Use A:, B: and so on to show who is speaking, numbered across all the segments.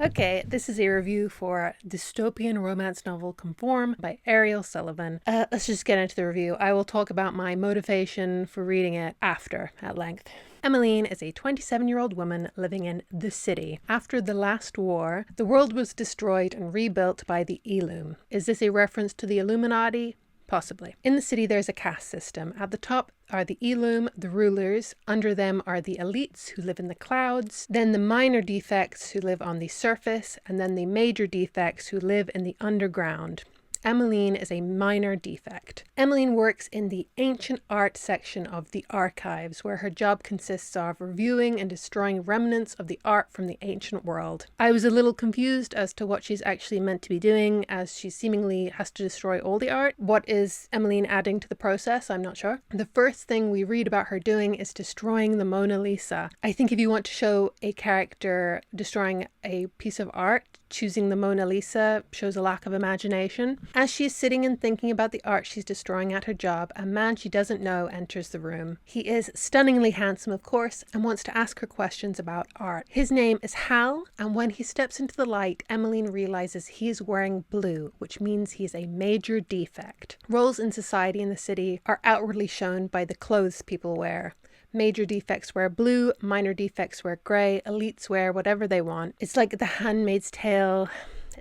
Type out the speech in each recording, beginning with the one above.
A: Okay, this is a review for dystopian romance novel Conform by Ariel Sullivan. Let's just get into the review. I will talk about my motivation for reading it after, at length. Emmeline is a 27-year-old woman living in the city. After the last war, the world was destroyed and rebuilt by the Elum. Is this a reference to the Illuminati? Possibly. In the city, there's a caste system. At the top are the Elum, the rulers. Under them are the elites who live in the clouds. Then the minor defects who live on the surface. And then the major defects who live in the underground. Emmeline is a minor defect. Emmeline works in the ancient art section of the archives, where her job consists of reviewing and destroying remnants of the art from the ancient world. I was a little confused as to what she's actually meant to be doing, as she seemingly has to destroy all the art. What is Emmeline adding to the process? I'm not sure. The first thing we read about her doing is destroying the Mona Lisa. I think if you want to show a character destroying a piece of art, choosing the Mona Lisa shows a lack of imagination. As she is sitting and thinking about the art she's destroying at her job, a man she doesn't know enters the room. He is stunningly handsome, of course, and wants to ask her questions about art. His name is Hal, and when he steps into the light, Emmeline realizes he is wearing blue, which means he is a major defect. Roles in society in the city are outwardly shown by the clothes people wear. Major defects wear blue, minor defects wear grey, elites wear whatever they want. It's like The Handmaid's Tale.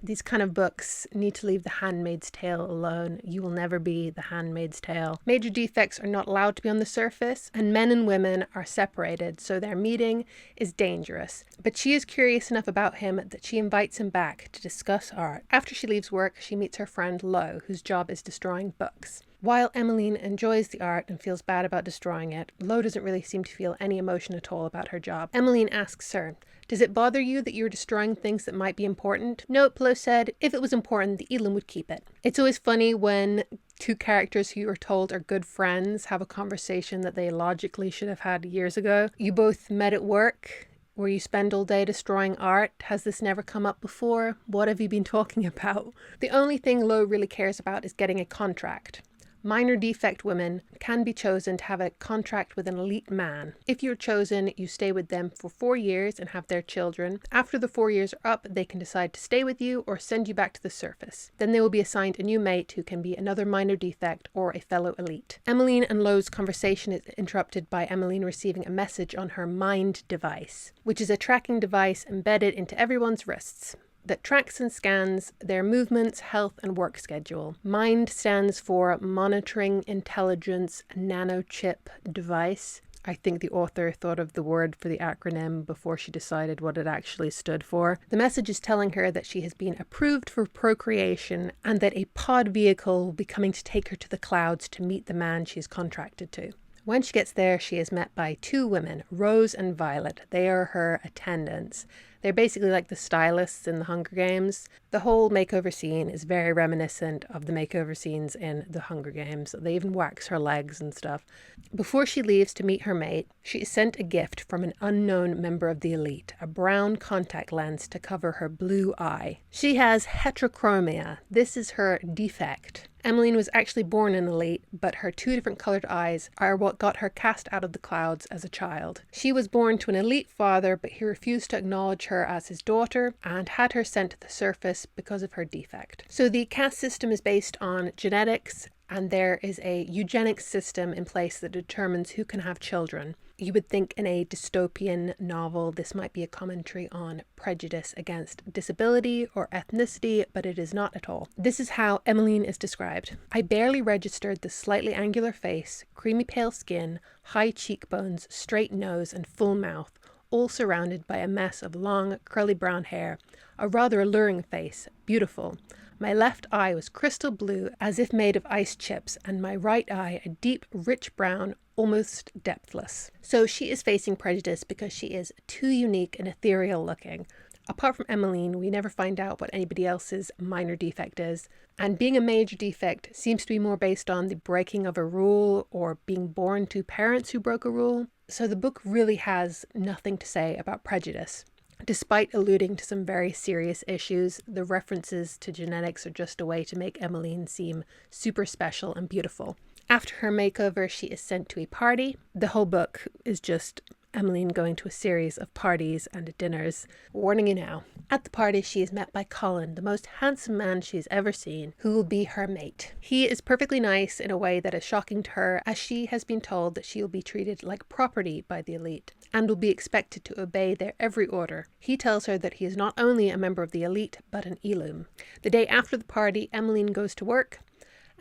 A: These kind of books need to leave The Handmaid's Tale alone. You will never be The Handmaid's Tale. Major defects are not allowed to be on the surface, and men and women are separated, so their meeting is dangerous. But she is curious enough about him that she invites him back to discuss art. After she leaves work, she meets her friend Lo, whose job is destroying books. While Emmeline enjoys the art and feels bad about destroying it, Lo doesn't really seem to feel any emotion at all about her job. Emmeline asks her, "Does it bother you that you're destroying things that might be important?" "Nope," Lo said. "If it was important, the Elam would keep it." It's always funny when two characters who you are told are good friends have a conversation that they logically should have had years ago. You both met at work, where you spend all day destroying art. Has this never come up before? What have you been talking about? The only thing Lo really cares about is getting a contract. Minor defect women can be chosen to have a contract with an elite man. If you're chosen, you stay with them for 4 years and have their children. After the 4 years are up, they can decide to stay with you or send you back to the surface. Then they will be assigned a new mate who can be another minor defect or a fellow elite. Emmeline and Lo's conversation is interrupted by Emmeline receiving a message on her Mind device, which is a tracking device embedded into everyone's wrists that tracks and scans their movements, health, and work schedule. Mind stands for Monitoring Intelligence Nanochip Device. I think the author thought of the word for the acronym before she decided what it actually stood for. The message is telling her that she has been approved for procreation and that a pod vehicle will be coming to take her to the clouds to meet the man she is contracted to. When she gets there, she is met by 2 women, Rose and Violet. They are her attendants. They're basically like the stylists in the Hunger Games. The whole makeover scene is very reminiscent of the makeover scenes in the Hunger Games. They even wax her legs and stuff. Before she leaves to meet her mate, she is sent a gift from an unknown member of the elite, a brown contact lens to cover her blue eye. She has heterochromia. This is her defect. Emmeline was actually born an elite, but her 2 different coloured eyes are what got her cast out of the clouds as a child. She was born to an elite father, but he refused to acknowledge her as his daughter and had her sent to the surface because of her defect. So the caste system is based on genetics, and there is a eugenics system in place that determines who can have children. You would think in a dystopian novel this might be a commentary on prejudice against disability or ethnicity, but it is not at all. This is how Emmeline is described. "I barely registered the slightly angular face, creamy pale skin, high cheekbones, straight nose, and full mouth, all surrounded by a mess of long, curly brown hair. A rather alluring face, beautiful. My left eye was crystal blue, as if made of ice chips, and my right eye a deep, rich brown, almost depthless." So she is facing prejudice because she is too unique and ethereal looking. Apart from Emmeline, we never find out what anybody else's minor defect is. And being a major defect seems to be more based on the breaking of a rule or being born to parents who broke a rule. So the book really has nothing to say about prejudice. Despite alluding to some very serious issues, the references to genetics are just a way to make Emmeline seem super special and beautiful. After her makeover, she is sent to a party. The whole book is just Emmeline going to a series of parties and dinners. Warning you now. At the party, she is met by Colin, the most handsome man she's ever seen, who will be her mate. He is perfectly nice in a way that is shocking to her, as she has been told that she will be treated like property by the elite and will be expected to obey their every order. He tells her that he is not only a member of the elite, but an Elum. The day after the party, Emmeline goes to work.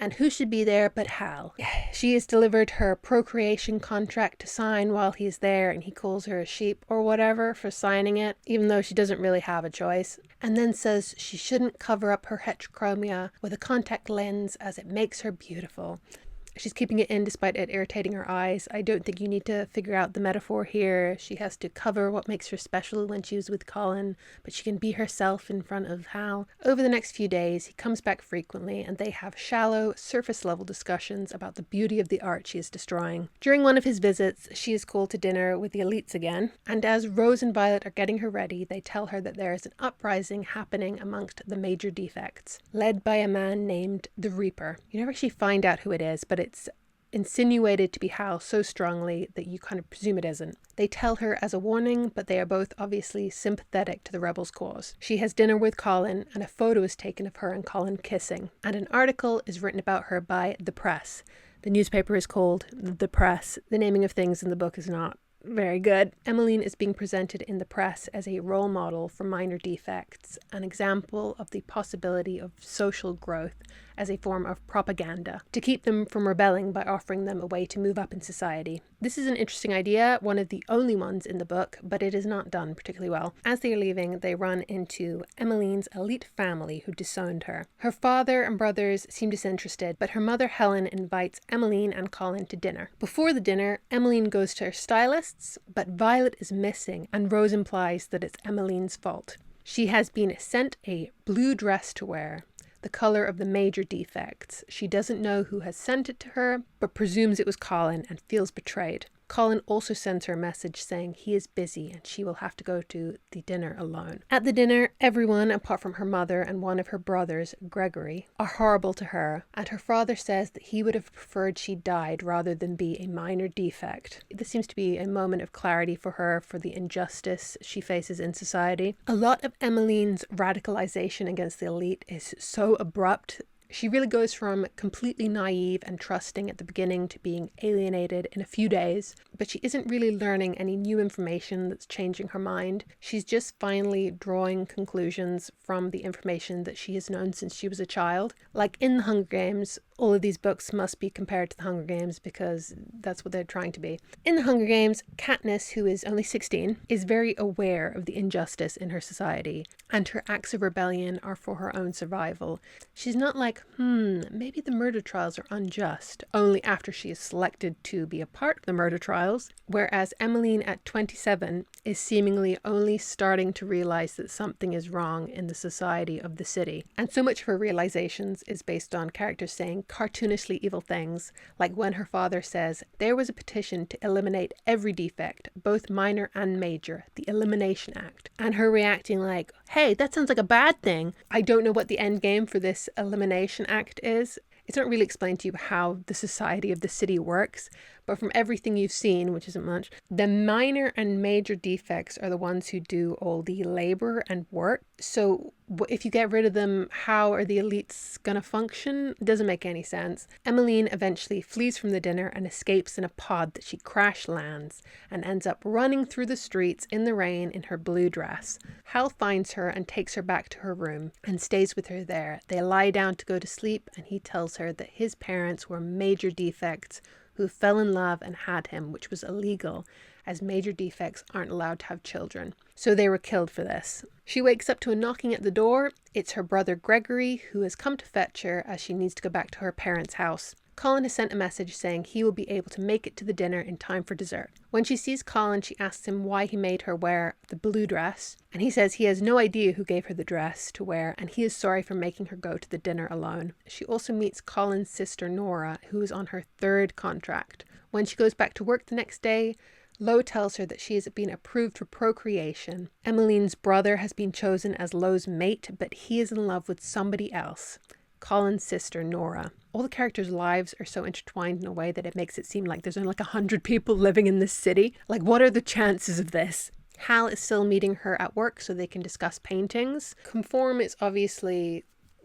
A: And who should be there but Hal? She is delivered her procreation contract to sign while he's there, and he calls her a sheep or whatever for signing it, even though she doesn't really have a choice. And then says she shouldn't cover up her heterochromia with a contact lens as it makes her beautiful. She's keeping it in despite it irritating her eyes. I don't think you need to figure out the metaphor here. She has to cover what makes her special when she was with Colin, but she can be herself in front of Hal. Over the next few days, he comes back frequently and they have shallow, surface-level discussions about the beauty of the art she is destroying. During one of his visits, she is called to dinner with the elites again, and as Rose and Violet are getting her ready, they tell her that there is an uprising happening amongst the major defects, led by a man named the Reaper. You never actually find out who it is, but it's insinuated to be Hal so strongly that you kind of presume it isn't. They tell her as a warning, but they are both obviously sympathetic to the rebels' cause. She has dinner with Colin, and a photo is taken of her and Colin kissing, and an article is written about her by The Press. The newspaper is called The Press. The naming of things in the book is not very good. Emmeline is being presented in the press as a role model for minor defects, an example of the possibility of social growth as a form of propaganda, to keep them from rebelling by offering them a way to move up in society. This is an interesting idea, one of the only ones in the book, but it is not done particularly well. As they are leaving, they run into Emmeline's elite family who disowned her. Her father and brothers seem disinterested, but her mother Helen invites Emmeline and Colin to dinner. Before the dinner, Emmeline goes to her stylists, but Violet is missing, and Rose implies that it's Emmeline's fault. She has been sent a blue dress to wear, the color of the major defects. She doesn't know who has sent it to her, but presumes it was Colin and feels betrayed. Colin also sends her a message saying he is busy and she will have to go to the dinner alone. At the dinner, everyone, apart from her mother and one of her brothers, Gregory, are horrible to her, and her father says that he would have preferred she died rather than be a minor defect. This seems to be a moment of clarity for her for the injustice she faces in society. A lot of Emmeline's radicalization against the elite is so abrupt. She really goes from completely naive and trusting at the beginning to being alienated in a few days, but she isn't really learning any new information that's changing her mind. She's just finally drawing conclusions from the information that she has known since she was a child. Like in The Hunger Games, all of these books must be compared to The Hunger Games because that's what they're trying to be. In The Hunger Games, Katniss, who is only 16, is very aware of the injustice in her society, and her acts of rebellion are for her own survival. She's not like, maybe the murder trials are unjust, only after she is selected to be a part of the murder trials, whereas Emmeline at 27 is seemingly only starting to realize that something is wrong in the society of the city. And so much of her realizations is based on characters saying cartoonishly evil things, like when her father says, there was a petition to eliminate every defect, both minor and major, the Elimination Act, and her reacting like, hey, that sounds like a bad thing. I don't know what the end game for this Elimination Act is. It's not really explained to you how the society of the city works, but from everything you've seen, which isn't much, the minor and major defects are the ones who do all the labor and work. So if you get rid of them, how are the elites going to function? It doesn't make any sense. Emmeline eventually flees from the dinner and escapes in a pod that she crash lands and ends up running through the streets in the rain in her blue dress. Hal finds her and takes her back to her room and stays with her there. They lie down to go to sleep and he tells her that his parents were major defects who fell in love and had him, which was illegal, as major defects aren't allowed to have children. So they were killed for this. She wakes up to a knocking at the door. It's her brother Gregory, who has come to fetch her as she needs to go back to her parents' house. Colin has sent a message saying he will be able to make it to the dinner in time for dessert. When she sees Colin, she asks him why he made her wear the blue dress, and he says he has no idea who gave her the dress to wear, and he is sorry for making her go to the dinner alone. She also meets Colin's sister Nora, who is on her 3rd contract. When she goes back to work the next day, Lo tells her that she has been approved for procreation. Emmeline's brother has been chosen as Lo's mate, but he is in love with somebody else, Colin's sister Nora. All the characters' lives are so intertwined in a way that it makes it seem like there's only like 100 people living in this city. Like, what are the chances of this? Hal is still meeting her at work so they can discuss paintings. Conform is obviously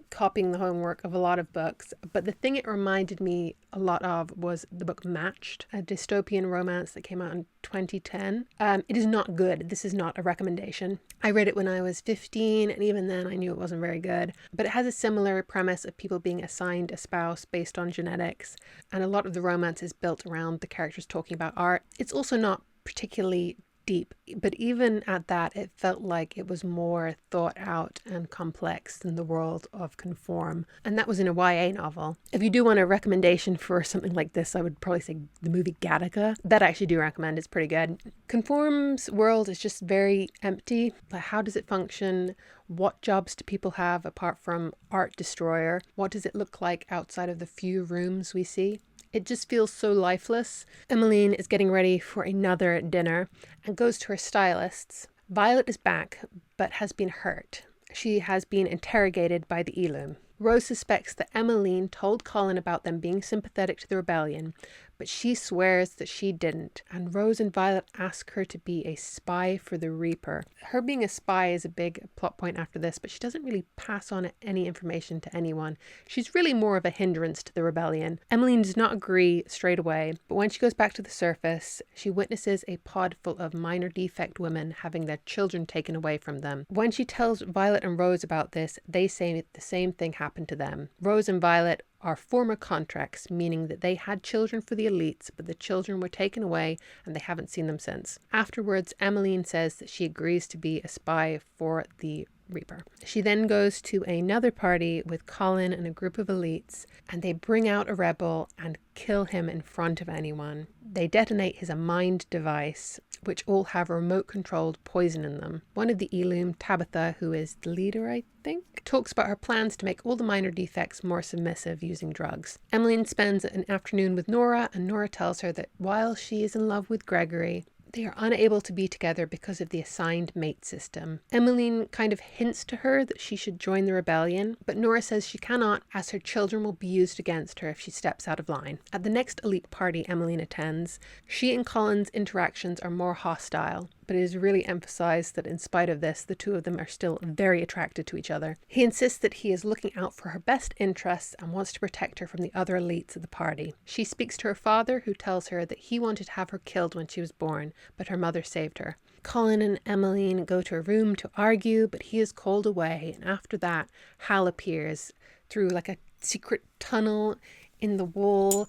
A: copying the homework of a lot of books, but the thing it reminded me a lot of was the book Matched, a dystopian romance that came out in 2010. It is not good. This is not a recommendation. I read it when I was 15, and even then I knew it wasn't very good. But it has a similar premise of people being assigned a spouse based on genetics, and a lot of the romance is built around the characters talking about art. It's also not particularly deep, but even at that, it felt like it was more thought out and complex than the world of Conform, and that was in a YA novel. If you do want a recommendation for something like this, I would probably say the movie Gattaca. That I actually do recommend. It's pretty good. Conform's world is just very empty. Like, how does it function? What jobs do people have apart from art destroyer? What does it look like outside of the few rooms we see? It just feels so lifeless. Emmeline is getting ready for another dinner and goes to her stylist's. Violet is back, but has been hurt. She has been interrogated by the Eloom. Rose suspects that Emmeline told Colin about them being sympathetic to the rebellion, but she swears that she didn't, and Rose and Violet ask her to be a spy for the Reaper. Her being a spy is a big plot point after this, but she doesn't really pass on any information to anyone. She's really more of a hindrance to the rebellion. Emmeline does not agree straight away, but when she goes back to the surface, she witnesses a pod full of minor defect women having their children taken away from them. When she tells Violet and Rose about this, they say the same thing happened to them. Rose and Violet are former contracts, meaning that they had children for the elites, but the children were taken away and they haven't seen them since. Afterwards, Emmeline says that she agrees to be a spy for the Reaper. She then goes to another party with Colin and a group of elites, and they bring out a rebel and kill him in front of anyone. They detonate his mind device, which all have remote-controlled poison in them. One of the Eloom, Tabitha, who is the leader, I think, talks about her plans to make all the minor defects more submissive using drugs. Emmeline spends an afternoon with Nora, and Nora tells her that while she is in love with Gregory, they are unable to be together because of the assigned mate system. Emmeline kind of hints to her that she should join the rebellion, but Nora says she cannot, as her children will be used against her if she steps out of line. At the next elite party Emmeline attends, she and Colin's interactions are more hostile, but it is really emphasized that in spite of this, the two of them are still very attracted to each other. He insists that he is looking out for her best interests and wants to protect her from the other elites of the party. She speaks to her father, who tells her that he wanted to have her killed when she was born, but her mother saved her. Colin and Emmeline go to a room to argue, but he is called away, and after that, Hal appears through like a secret tunnel in the wall.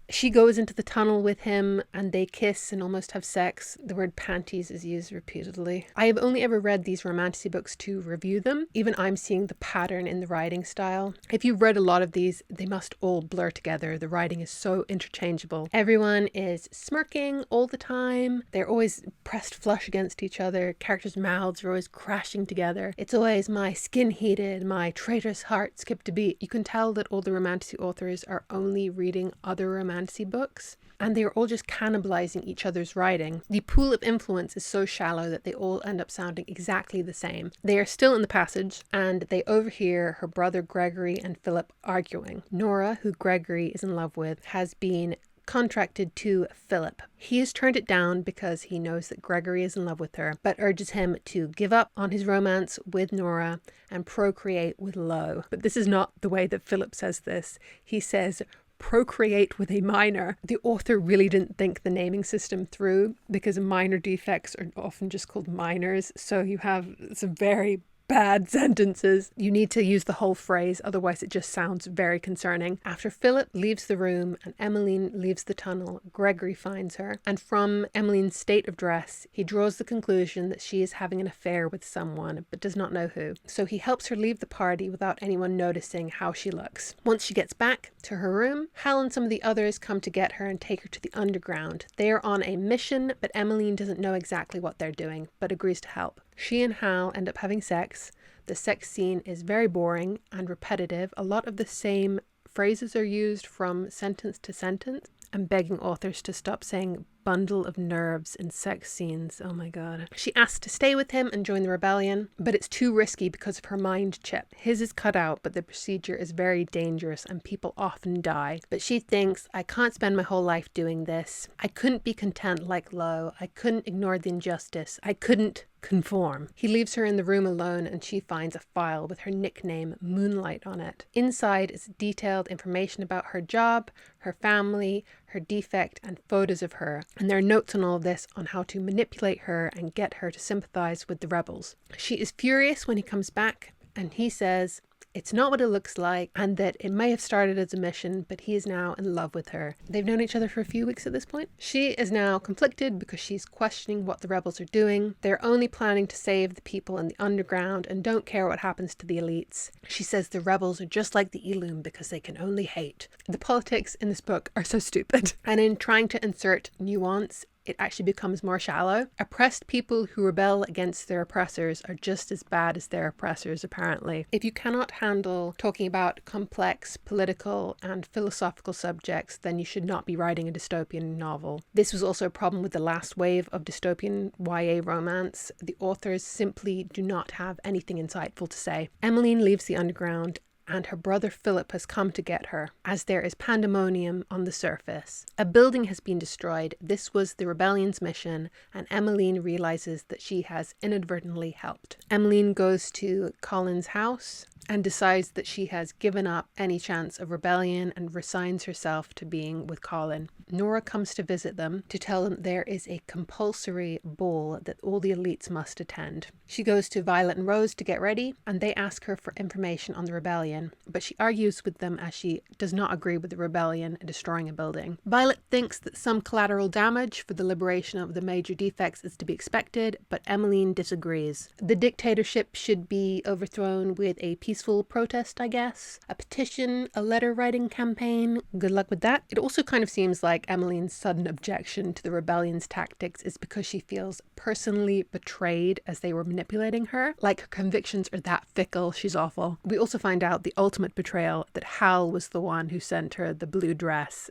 A: She goes into the tunnel with him and they kiss and almost have sex. The word panties is used repeatedly. I have only ever read these romantasy books to review them. Even I'm seeing the pattern in the writing style. If you've read a lot of these, they must all blur together. The writing is so interchangeable. Everyone is smirking all the time. They're always pressed flush against each other. Characters' mouths are always crashing together. It's always my skin heated, my traitorous heart skipped a beat. You can tell that all the romantasy authors are only reading other romantasy books, and they are all just cannibalizing each other's writing. The pool of influence is so shallow that they all end up sounding exactly the same. They are still in the passage, and they overhear her brother Gregory and Philip arguing. Nora, who Gregory is in love with, has been contracted to Philip. He has turned it down because he knows that Gregory is in love with her, but urges him to give up on his romance with Nora and procreate with Lo. But this is not the way that Philip says this. He says, procreate with a minor. The author really didn't think the naming system through, because minor defects are often just called minors. So you have some very bad sentences. You need to use the whole phrase, otherwise it just sounds very concerning. After Philip leaves the room and Emmeline leaves the tunnel, Gregory finds her, and from Emmeline's state of dress, he draws the conclusion that she is having an affair with someone, but does not know who. So he helps her leave the party without anyone noticing how she looks. Once she gets back to her room, Hal and some of the others come to get her and take her to the underground. They are on a mission, but Emmeline doesn't know exactly what they're doing, but agrees to help. She and Hal end up having sex. The sex scene is very boring and repetitive. A lot of the same phrases are used from sentence to sentence. I'm begging authors to stop saying bundle of nerves and sex scenes. Oh my god. She asks to stay with him and join the rebellion, but it's too risky because of her mind chip. His is cut out, but the procedure is very dangerous and people often die. But she thinks, I can't spend my whole life doing this. I couldn't be content like Lo. I couldn't ignore the injustice. I couldn't conform. He leaves her in the room alone and she finds a file with her nickname Moonlight on it. Inside is detailed information about her job, her family, her defect, and photos of her. And there are notes on all of this on how to manipulate her and get her to sympathize with the rebels. She is furious when he comes back and he says it's not what it looks like and that it may have started as a mission, but he is now in love with her. They've known each other for a few weeks at this point. She is now conflicted because she's questioning what the rebels are doing. They're only planning to save the people in the underground and don't care what happens to the elites. She says the rebels are just like the Elum because they can only hate. The politics in this book are so stupid. And in trying to insert nuance, it actually becomes more shallow. Oppressed people who rebel against their oppressors are just as bad as their oppressors, apparently. If you cannot handle talking about complex political and philosophical subjects, then you should not be writing a dystopian novel. This was also a problem with the last wave of dystopian YA romance. The authors simply do not have anything insightful to say. Emmeline leaves the underground and her brother Philip has come to get her, as there is pandemonium on the surface. A building has been destroyed. This was the rebellion's mission, and Emmeline realizes that she has inadvertently helped. Emmeline goes to Colin's house and decides that she has given up any chance of rebellion and resigns herself to being with Colin. Nora comes to visit them to tell them there is a compulsory ball that all the elites must attend. She goes to Violet and Rose to get ready, and they ask her for information on the rebellion, but she argues with them as she does not agree with the rebellion destroying a building. Violet thinks that some collateral damage for the liberation of the major defects is to be expected, but Emmeline disagrees. The dictatorship should be overthrown with a peaceful protest, I guess. A petition, a letter writing campaign. Good luck with that. It also kind of seems like Emmeline's sudden objection to the rebellion's tactics is because she feels personally betrayed as they were manipulating her. Like her convictions are that fickle, she's awful. We also find out the ultimate betrayal, that Hal was the one who sent her the blue dress.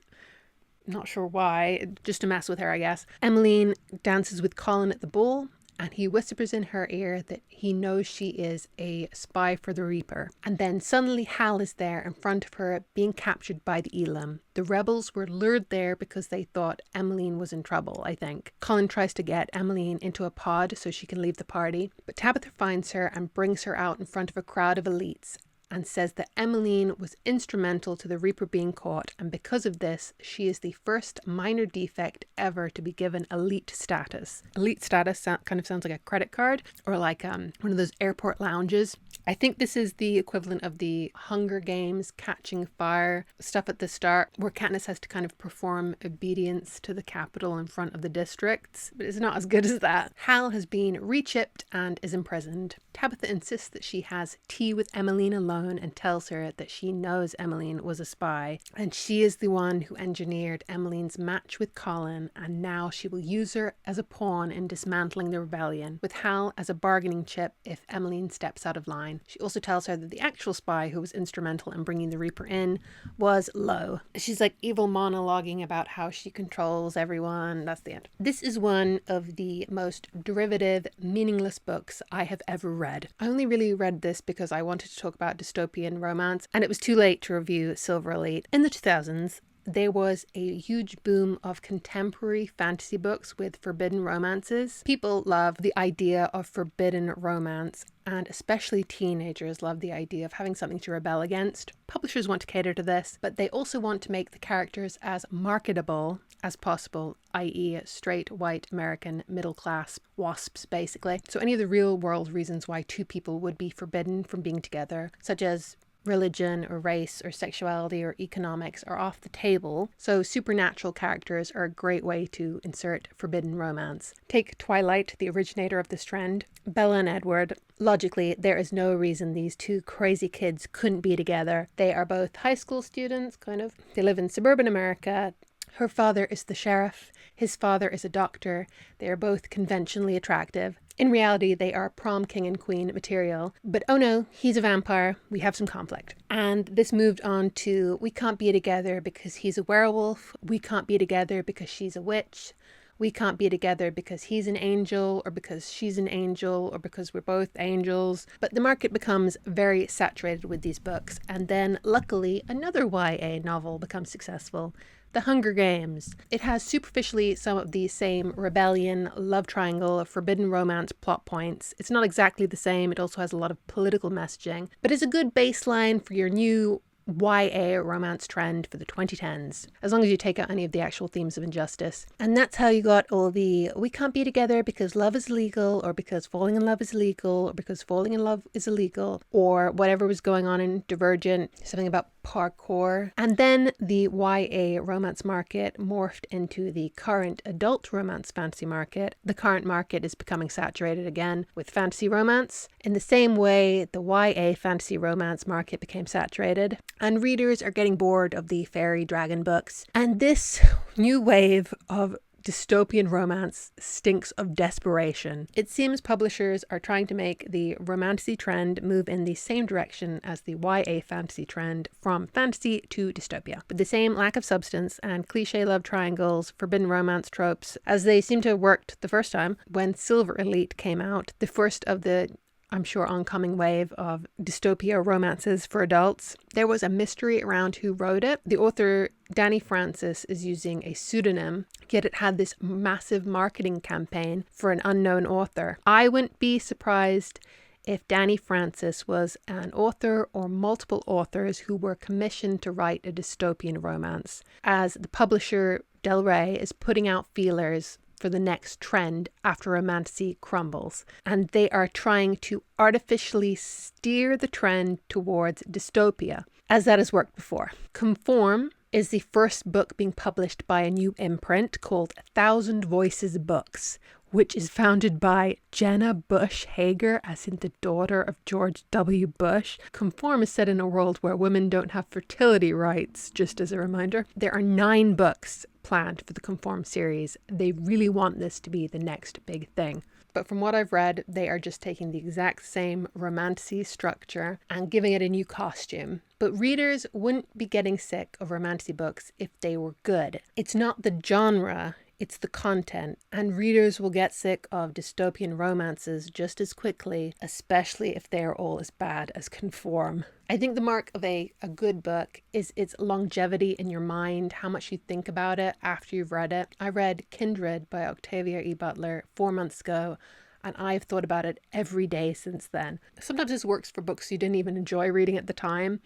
A: Not sure why, just to mess with her, I guess. Emmeline dances with Colin at the ball, and he whispers in her ear that he knows she is a spy for the Reaper. And then suddenly Hal is there in front of her, being captured by the Elam. The rebels were lured there because they thought Emmeline was in trouble, I think. Colin tries to get Emmeline into a pod so she can leave the party, but Tabitha finds her and brings her out in front of a crowd of elites and says that Emmeline was instrumental to the Reaper being caught, and because of this, she is the first minor defect ever to be given elite status. Elite status kind of sounds like a credit card, or like one of those airport lounges. I think this is the equivalent of the Hunger Games catching fire stuff at the start, where Katniss has to kind of perform obedience to the capital in front of the districts, but it's not as good as that. Hal has been rechipped and is imprisoned. Tabitha insists that she has tea with Emmeline alone and tells her that she knows Emmeline was a spy, and she is the one who engineered Emmeline's match with Colin, and now she will use her as a pawn in dismantling the rebellion, with Hal as a bargaining chip if Emmeline steps out of line. She also tells her that the actual spy who was instrumental in bringing the Reaper in was Lo. She's like evil monologuing about how she controls everyone. That's the end. This is one of the most derivative, meaningless books I have ever read. I only really read this because I wanted to talk about dystopian romance, and it was too late to review Silver Elite. In the 2000s, there was a huge boom of contemporary fantasy books with forbidden romances. People love the idea of forbidden romance, and especially teenagers love the idea of having something to rebel against. Publishers want to cater to this, but they also want to make the characters as marketable as possible, i.e. straight, white, American, middle class wasps, basically. So any of the real world reasons why two people would be forbidden from being together, such as religion or race or sexuality or economics, are off the table. So supernatural characters are a great way to insert forbidden romance. Take Twilight, the originator of this trend. Bella and Edward. Logically, there is no reason these two crazy kids couldn't be together. They are both high school students, kind of. They live in suburban America. Her father is the sheriff. His father is a doctor. They are both conventionally attractive. In reality, they are prom king and queen material. But oh no, he's a vampire. We have some conflict. And this moved on to, we can't be together because he's a werewolf. We can't be together because she's a witch. we can't be together because he's an angel or because she's an angel or because we're both angels. But the market becomes very saturated with these books. And then luckily another YA novel becomes successful. The Hunger Games. It has superficially some of the same rebellion, love triangle, forbidden romance plot points. It's not exactly the same. It also has a lot of political messaging, but it's a good baseline for your new YA romance trend for the 2010s, as long as you take out any of the actual themes of injustice. And that's how you got all the we can't be together because love is legal, or because falling in love is illegal, or because falling in love is illegal, or whatever was going on in Divergent, something about parkour. And then the YA romance market morphed into the current adult romance fantasy market. The current market is becoming saturated again with fantasy romance, in the same way the YA fantasy romance market became saturated. And readers are getting bored of the fairy dragon books. And this new wave of dystopian romance stinks of desperation. It seems publishers are trying to make the romantasy trend move in the same direction as the YA fantasy trend, from fantasy to dystopia, with the same lack of substance and cliche love triangles, forbidden romance tropes, as they seem to have worked the first time when Silver Elite came out, the first of the I'm sure oncoming wave of dystopia romances for adults. There was a mystery around who wrote it. The author, Danny Francis, is using a pseudonym, yet it had this massive marketing campaign for an unknown author. I wouldn't be surprised if Danny Francis was an author or multiple authors who were commissioned to write a dystopian romance, as the publisher Del Rey is putting out feelers for the next trend after romantasy crumbles, and they are trying to artificially steer the trend towards dystopia, as that has worked before. Conform is the first book being published by a new imprint called 1,000 Voices Books, which is founded by Jenna Bush Hager, as in the daughter of George W. Bush. Conform is set in a world where women don't have fertility rights, just as a reminder. There are 9 books planned for the Conform series. They really want this to be the next big thing. But from what I've read, they are just taking the exact same romantasy structure and giving it a new costume. But readers wouldn't be getting sick of romantasy books if they were good. It's not the genre, it's the content, and readers will get sick of dystopian romances just as quickly, especially if they are all as bad as Conform. I think the mark of a good book is its longevity in your mind, how much you think about it after you've read it. I read Kindred by Octavia E. Butler 4 months ago, and I've thought about it every day since then. Sometimes this works for books you didn't even enjoy reading at the time.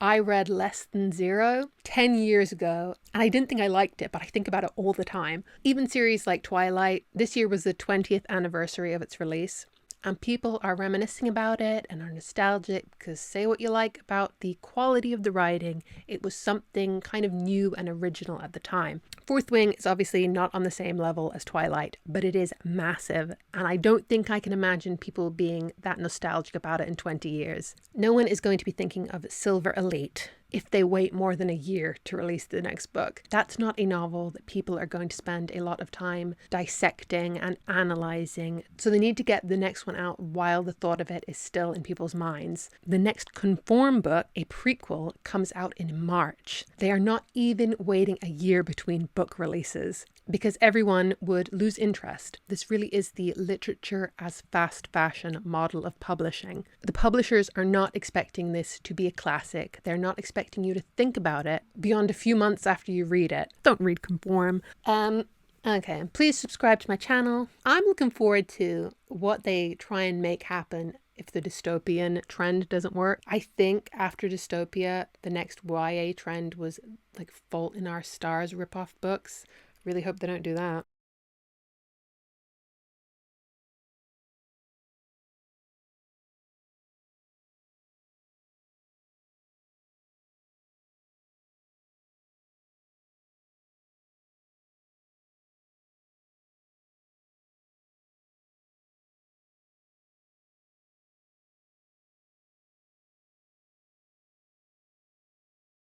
A: I read Less Than Zero 10 years ago, and I didn't think I liked it, but I think about it all the time. Even series like Twilight, this year was the 20th anniversary of its release, and people are reminiscing about it and are nostalgic because, say what you like about the quality of the writing, it was something kind of new and original at the time. Fourth Wing is obviously not on the same level as Twilight, but it is massive, and I don't think I can imagine people being that nostalgic about it in 20 years. No one is going to be thinking of Silver Elite if they wait more than a year to release the next book. That's not a novel that people are going to spend a lot of time dissecting and analysing, so they need to get the next one out while the thought of it is still in people's minds. The next Conform book, a prequel, comes out in March. They are not even waiting a year between book releases, because everyone would lose interest. This really is the literature as fast fashion model of publishing. The publishers are not expecting this to be a classic. They're not expecting you to think about it beyond a few months after you read it. Don't read Conform. Okay, please subscribe to my channel. I'm looking forward to what they try and make happen if the dystopian trend doesn't work. I think after Dystopia, the next YA trend was like Fault in Our Stars ripoff books. Really hope they don't do that.